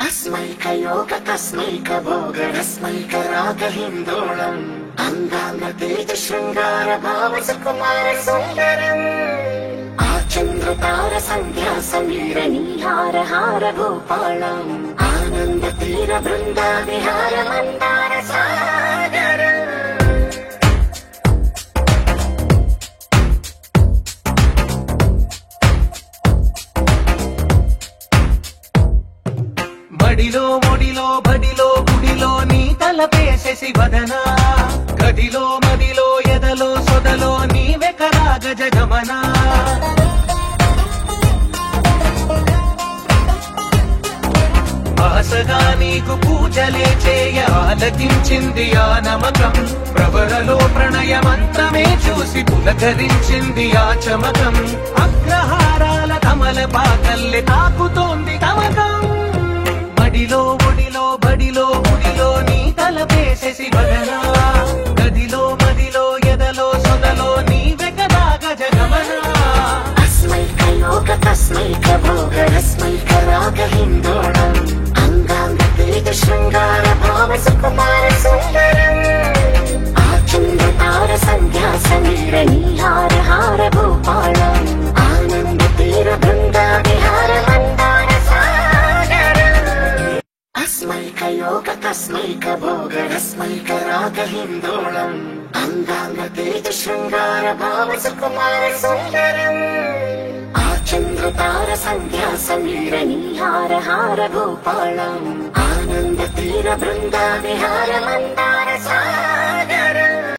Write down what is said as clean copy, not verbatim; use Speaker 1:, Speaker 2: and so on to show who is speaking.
Speaker 1: अस्मैकयोग तस्मैक भोग रस्मैक राग हिन्दोळम् अंगांग तेज शृंगार भाव सुकुमार सुंदरम् आचंद्र तार संध्या समीर नीहार हार गोपालम् आनंद तीर बृंदा विहार मंदार सागर
Speaker 2: బడిలో ఒడిలో బడిలో గుడిలో నీ తలపేసేసి వదనా గదిలో మదిలో ఎదలో సొదలో నీవే కదా గజగమనా ఆశగా నీకు పూజలే చేయ ఆలకించింది ఆ నమకం ప్రవరలో ప్రణయమంతమే చూసి పులకరించింది ఆ చమకం అగ్రహారాల కమల పాకల్లె తాకుతోంది తమకం బడిలో ఒడిలో బడిలో గుడిలో నీ తలపేసేసి వదనా గదిలో మదిలో ఎదలో సొదలో నీవే కదా గజగమనా
Speaker 1: अस्मैक योग तस्मैक भोग रस्मैक राग हिन्दोळम् अंगांग तेज शृंगार भाव सुकुमार सुंदरम् आचंद्र तार संध्या समीर नीहार हार गोपालम् आनंद तीर बृंदा विहार मंदार सागर अस्मैक योग तस्मैक भोग रस्मैक राग हिन्दोळम् अंगांग तेज शृंगार भाव सुकुमार सुंदरम् आचंद्र तार संध्या समीर नीहार हार गोपालम् आनंद तीर बृंदा विहार मंदार सागर